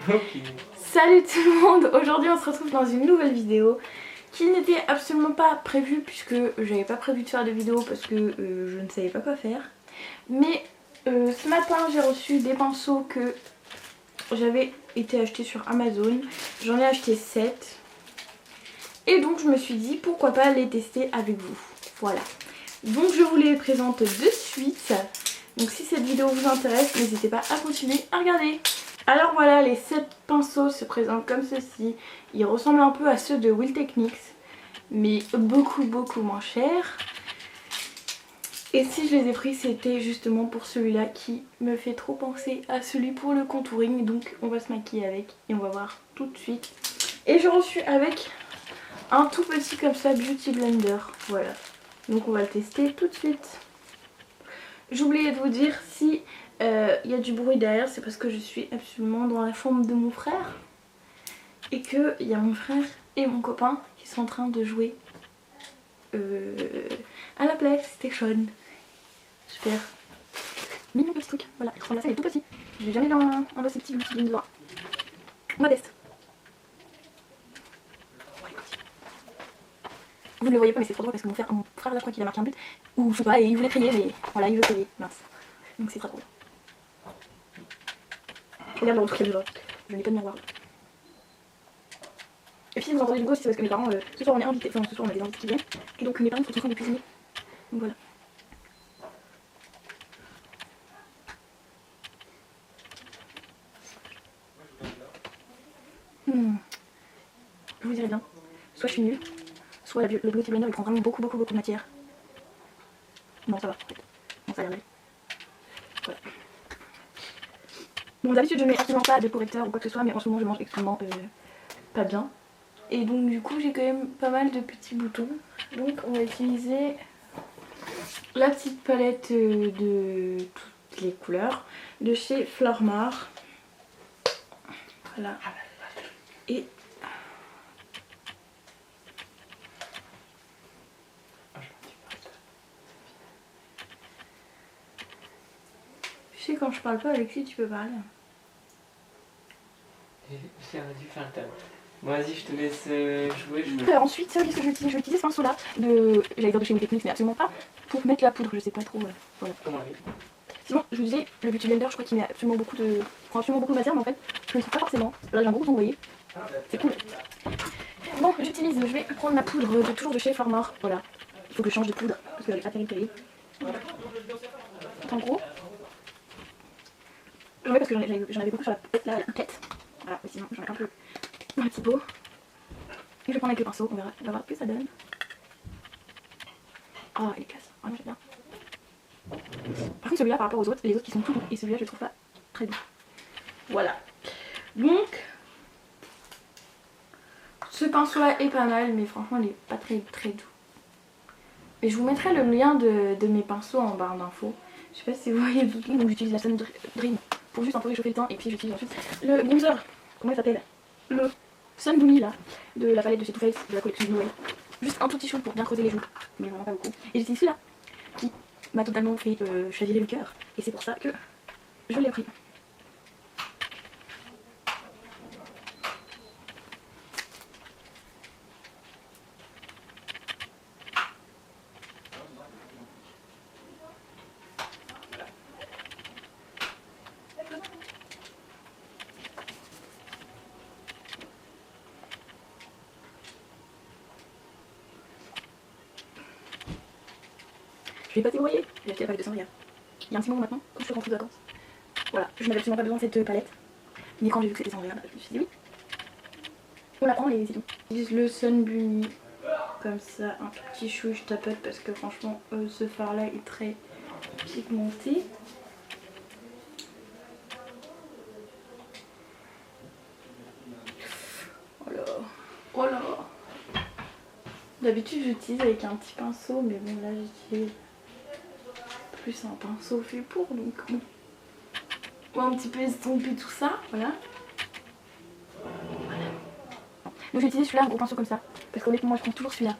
Ok. Salut tout le monde, aujourd'hui on se retrouve dans une nouvelle vidéo qui n'était absolument pas prévue puisque j'avais pas prévu de faire de vidéo parce que je ne savais pas quoi faire. Mais ce matin j'ai reçu des pinceaux que j'avais été achetés sur Amazon. J'en ai acheté 7 et donc je me suis dit pourquoi pas les tester avec vous. Voilà, donc je vous les présente de suite. Donc si cette vidéo vous intéresse, n'hésitez pas à continuer à regarder. Alors voilà, les 7 pinceaux se présentent comme ceci. Ils ressemblent un peu à ceux de Will Techniques, mais beaucoup moins chers. Et si je les ai pris, c'était justement pour celui-là qui me fait trop penser à celui pour le contouring. Donc on va se maquiller avec et on va voir tout de suite. Et je reçu avec un tout petit comme ça Beauty Blender. Voilà, donc on va le tester tout de suite. J'oubliais de vous dire, si il y a du bruit derrière, c'est parce que je suis absolument dans la chambre de mon frère et qu'il y a mon frère et mon copain qui sont en train de jouer à la PlayStation. Super. Mignon petit truc, voilà, il est tout petit. Je vais jamais un de ces petits outils de modeste. Vous ne le voyez pas mais c'est trop drôle parce que mon frère là, je crois qu'il a marqué un but ou je sais pas, et il voulait crier mais voilà, il veut crier, mince. Donc c'est très drôle. Regarde le retour qu'il y a dedans. Je n'ai pas de miroir. Et puis si vous entendez du bruit, c'est parce que mes parents, ce soir on est invités, enfin ce soir on a des invités qui viennent. Et donc mes parents sont en train de cuisiner. Donc voilà. Je vous dirais bien, soit je suis nulle, soit le Beauty Blender il prend vraiment beaucoup de matière. Non ça va en fait. Non ça a l'air d'aller. Voilà. Bon d'habitude je mets absolument pas de correcteur ou quoi que ce soit, mais en ce moment je mange extrêmement pas bien. Et donc du coup j'ai quand même pas mal de petits boutons. Donc on va utiliser la petite palette de toutes les couleurs de chez Flormar. Voilà. Et tu sais quand je parle pas avec lui tu peux parler. J'ai dû faire ta. Bon, vas-y, je te laisse jouer. Ensuite, qu'est-ce que je vais utiliser? Je vais utiliser ce pinceau là de. J'allais dire de chez Will Techniques, mais absolument pas. Pour mettre la poudre, je sais pas trop. Voilà. Comment aller? Sinon, je vous disais, le Beauty Blender, je crois qu'il met absolument beaucoup de. Prend absolument beaucoup de matière, mais en fait, je ne le trouve pas forcément. Là, j'ai un gros bouton, vous voyez. C'est cool. Bon, j'utilise, je vais prendre ma poudre toujours de chez Flormar. Voilà. Il faut que je change de poudre, parce qu'elle est pas terrible. Voilà. En gros, j'en mets parce que j'en avais beaucoup sur la tête, là, la tête. Voilà, mais sinon, j'en mets un peu dans le petit pot. Et je vais prendre avec le pinceau, on va voir ce que ça donne. Ah, il est classe, vraiment j'aime bien. Par contre celui-là par rapport aux autres, les autres qui sont tout doux, et celui-là je le trouve pas très doux. Voilà. Donc, ce pinceau-là est pas mal, mais franchement il est pas très doux. Et je vous mettrai le lien de mes pinceaux en barre d'infos. Je sais pas si vous voyez le bouton, donc j'utilise la Sun Dream pour juste un peu réchauffer le teint, et puis j'utilise ensuite le bronzer, comment il s'appelle? Le Sun Boomy là, de la palette de chez Too Faced, de la collection de Noël. Juste un tout petit shoot pour bien creuser les joues, mais vraiment pas beaucoup. Et j'utilise celui-là, qui m'a totalement fait chavirer le cœur, et c'est pour ça que je l'ai pris. Je vais pas t'éloigner, j'ai acheté la palette de Saint-Riel. Il y a un petit moment maintenant, quand je suis rentrée de vacances. Voilà, je n'avais absolument pas besoin de cette palette. Mais quand j'ai vu que c'était Saint-Riel, je me suis dit oui. On la prend et c'est tout. J'utilise le Sun Boomy, comme ça, un tout petit chou, je tapote parce que franchement, ce fard là est très pigmenté. Oh là, oh là. D'habitude j'utilise avec un petit pinceau, mais bon là j'utilise plus un pinceau fait pour, donc bon. On va un petit peu estomper tout ça, voilà. Donc j'ai utilisé celui-là, un gros pinceau comme ça, parce qu'honnêtement moi je prends toujours celui-là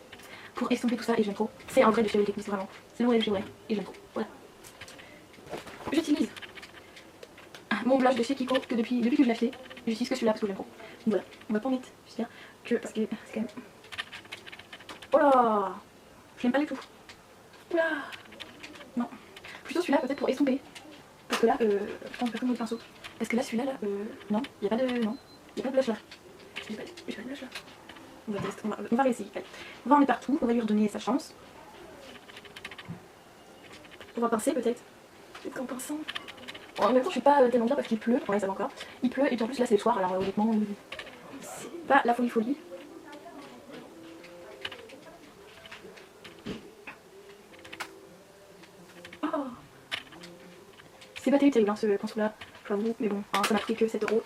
pour estomper tout ça et j'aime trop. C'est un vrai de chez Will Techniques vraiment, c'est le vrai de chez vrai et j'aime trop, voilà. J'utilise mon blush de chez Kiko que depuis que je l'ai acheté. J'utilise que celui-là parce que j'aime trop. Donc voilà, on va pas en mettre, j'espère que parce que c'est quand même. Oh là, je l'aime pas du tout. Oula, non. Plutôt celui-là peut-être pour estomper. Parce que là, putain, je peux faire mon pinceau. Parce que là, celui-là, non, il n'y a pas de. Non, il n'y a pas de blush là. J'ai pas de blush là. On va tester, on va réessayer. Allez. On va en mettre partout, on va lui redonner sa chance. On va pincer peut-être. Peut-être qu'en pinçant. Bon, en même temps, je suis pas tellement bien parce qu'il pleut. Ouais, ça va encore. Il pleut et puis en plus là, c'est le soir, alors honnêtement, c'est pas la folie. Oh, c'est pas terrible hein, ce pinceau-là, j'avoue, mais bon, hein, ça m'a coûté que 7 €. Donc,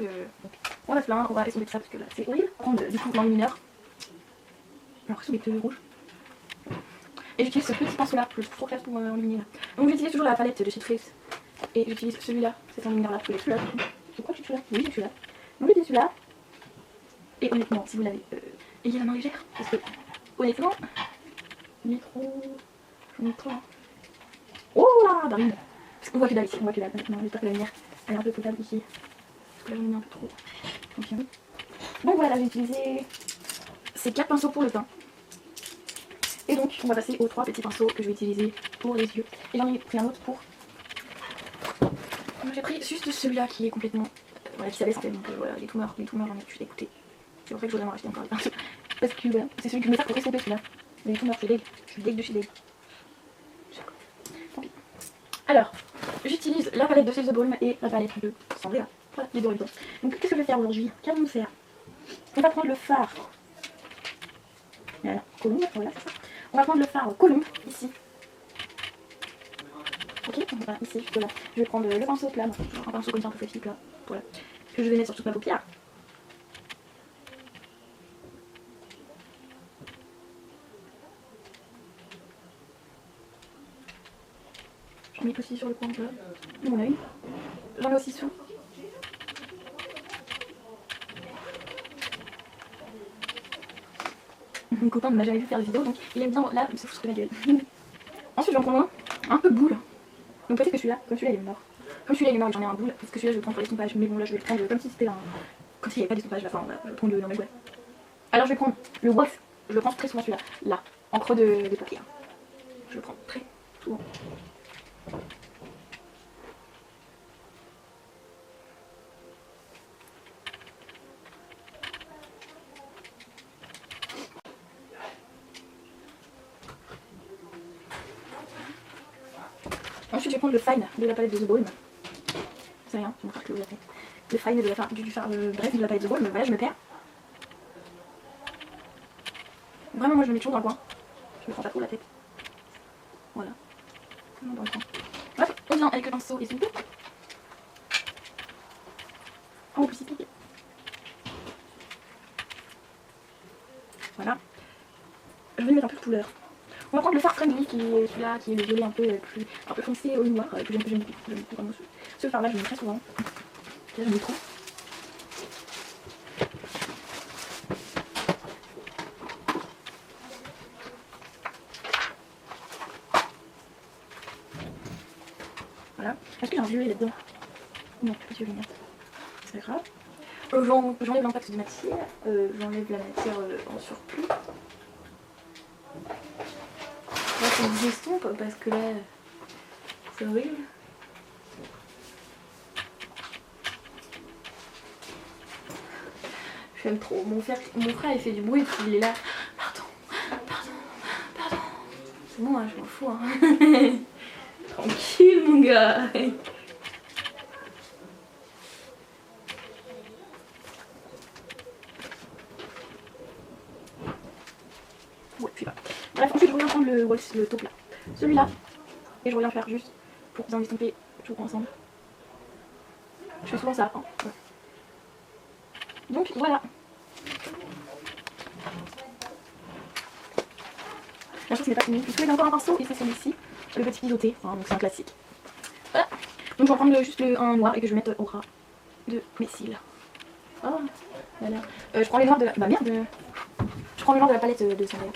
on va se plaindre, on va estomper ça parce que là, c'est horrible. On va prendre du coup l'enlumineur. J'ai l'impression d'être rouge. Et j'utilise ce petit pinceau là, je le trouve trop classe pour enluminer là. Donc j'utilise toujours la palette de chez Trix. Et j'utilise celui-là, cet enlumineur là, je l'ai celui-là. Je crois que j'ai celui-là. Oui, j'ai celui-là. Donc j'utilise celui-là. Et honnêtement, si vous l'avez, ayez la main légère. Parce que honnêtement, il est trop. J'en ai trop là. Oh là, bah oui. Parce qu'on voit que dalle ici, on voit que dalle. Honnêtement, j'espère que la lumière elle est un peu potable ici. Parce que là j'en ai mis un peu trop. Donc voilà, j'ai utilisé ces 4 pinceaux pour le teint. Et donc on va passer aux 3 petits pinceaux que je vais utiliser pour les yeux. Et j'en ai pris un autre pour. J'ai pris juste celui-là qui est complètement. Voilà, qui s'abaisse en fait. Donc voilà, les tumeurs j'en ai, je suis dégoûtée. C'est pour ça que je voudrais m'en racheter encore des pinceaux. Parce que voilà, c'est celui que je me sers pour estomper celui-là. Mais les tumeurs, je suis deg de chez deg. Tant pis. Alors, j'utilise la palette de chez The Balm et la palette de Sandria. Voilà, les deux en même temps. Donc qu'est-ce que je vais faire aujourd'hui? Qu'allons-nous faire? On va prendre le fard. Voilà, Colombe, voilà, c'est ça. On va prendre le fard Colombe, ici. Ok, voilà, ici, juste là. Je vais prendre le pinceau plat, un pinceau comme ça un peu flexible là. Voilà. Que je vais mettre sur toute ma paupière. J'en mets aussi sur le coin de mon oeil. J'en mets aussi sous. Mon copain ne m'a jamais vu faire de vidéo, donc il aime bien là, il se fout de ma gueule. Ensuite j'en prends un peu boule. Donc peut-être que celui-là, comme celui-là il est mort. Comme celui-là il est mort, j'en ai un boule, parce que celui-là je le prends pour l'estompage. Mais bon là je vais le prendre comme si c'était un. Comme s'il n'y avait pas d'estompage, enfin voilà, je vais prendre le normal ouais. Alors je vais prendre le wax, je le prends très souvent celui-là, là, en creux de paupières. Je le prends très souvent. Ensuite, je vais prendre le fine de la palette de The Balm. C'est rien, je vais montrer que vous l'avez. Le fine de la, bref, de la palette de The Balm, voilà, je me perds. Vraiment, moi je le mets toujours dans le coin. Je me prends pas trop la tête. Voilà. Vraiment dans le coin. Bref, on vient avec le pinceau et s'il vous plaît. Oh, plus il pique. Voilà. Je vais lui mettre un peu de couleur. On va prendre le fard Friendly qui est celui-là, qui est le violet un peu foncé au noir, que j'aime beaucoup. Vraiment, ce fard là je le mets très souvent. Là j'en ai trop. Voilà. Est-ce que j'ai un violet là-dedans? Non, pas de violet, merde. C'est pas grave. J'enlève l'impact de matière. J'enlève la matière en surplus. Là c'est une estompe parce que là c'est horrible. J'aime trop. Mon frère il fait du bruit puis il est là. Pardon. C'est bon, hein, je m'en fous. Hein. Tranquille mon gars. Ouais, je sais pas. Bref, ensuite je reviens prendre le taupe là. Celui-là. Et je reviens faire juste pour bien estomper tout ensemble. Je fais souvent ça. Hein. Ouais. Donc voilà. La chose n'est pas finie. Il y a encore un pinceau et c'est celui-ci. Le petit piloté. Enfin, donc c'est un classique. Voilà. Donc je vais prendre juste un noir et que je vais mettre au ras de mes cils. Oh, voilà. Je prends les noirs de la. Bah merde. Je prends le noir de la palette de Sandria.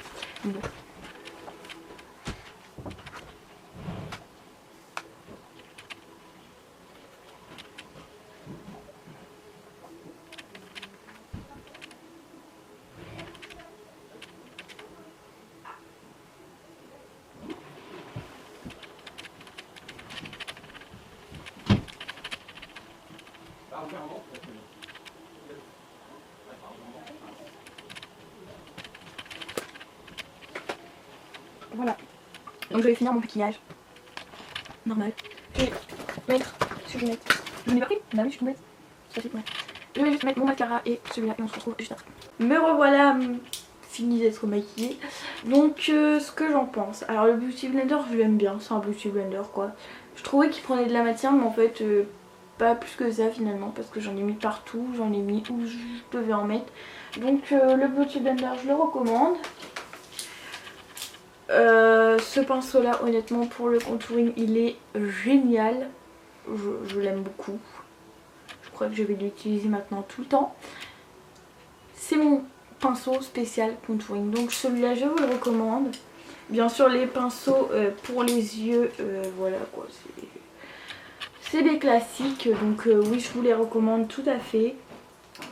Voilà. Donc je vais finir mon maquillage. Normal. Je vais mettre ce que je vais mettre. Je n'ai pas pris. Bah oui, je peux mettre. Ça fait ouais. Je vais juste mettre mon mascara et celui-là et on se retrouve juste après. Me revoilà fini d'être maquillée. Donc ce que j'en pense. Alors le Beauty Blender je l'aime bien, c'est un Beauty Blender quoi. Je trouvais qu'il prenait de la matière mais en fait pas plus que ça finalement parce que j'en ai mis partout, j'en ai mis où je devais en mettre. Donc le Beauty Blender je le recommande. Ce pinceau là honnêtement pour le contouring il est génial. Je l'aime beaucoup. Je crois que je vais l'utiliser maintenant tout le temps. C'est mon pinceau spécial contouring. Donc celui-là je vous le recommande. Bien sûr les pinceaux pour les yeux, voilà quoi. C'est des classiques. Donc oui je vous les recommande tout à fait.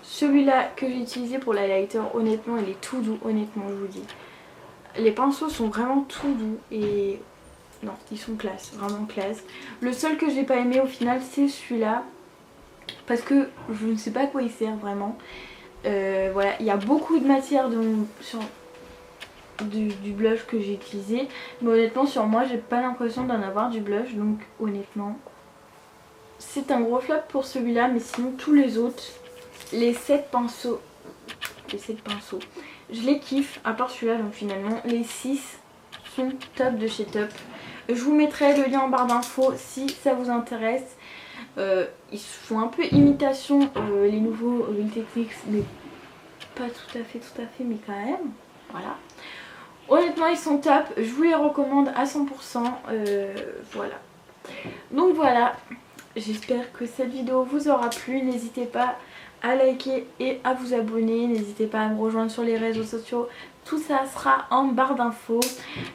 Celui-là que j'ai utilisé pour l'highlighter honnêtement il est tout doux. Honnêtement je vous dis. Les pinceaux sont vraiment tout doux et non ils sont classe, vraiment classe. Le seul que j'ai pas aimé au final c'est celui-là. Parce que je ne sais pas à quoi il sert vraiment. Voilà, il y a beaucoup de matière sur du blush que j'ai utilisé. Mais honnêtement sur moi j'ai pas l'impression d'en avoir du blush. Donc honnêtement c'est un gros flop pour celui-là. Mais sinon tous les autres, les 7 pinceaux, je les kiffe. À part celui-là donc finalement les 6 sont top de chez top. Je vous mettrai le lien en barre d'infos si ça vous intéresse. Ils font un peu imitation les nouveaux Real Techniques mais pas tout à fait mais quand même voilà. Honnêtement ils sont top, je vous les recommande à 100%. Voilà. Donc voilà, j'espère que cette vidéo vous aura plu. N'hésitez pas à liker et à vous abonner. N'hésitez pas à me rejoindre sur les réseaux sociaux. Tout ça sera en barre d'infos.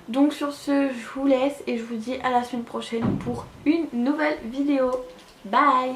Donc sur ce je vous laisse et je vous dis à la semaine prochaine pour une nouvelle vidéo. Bye.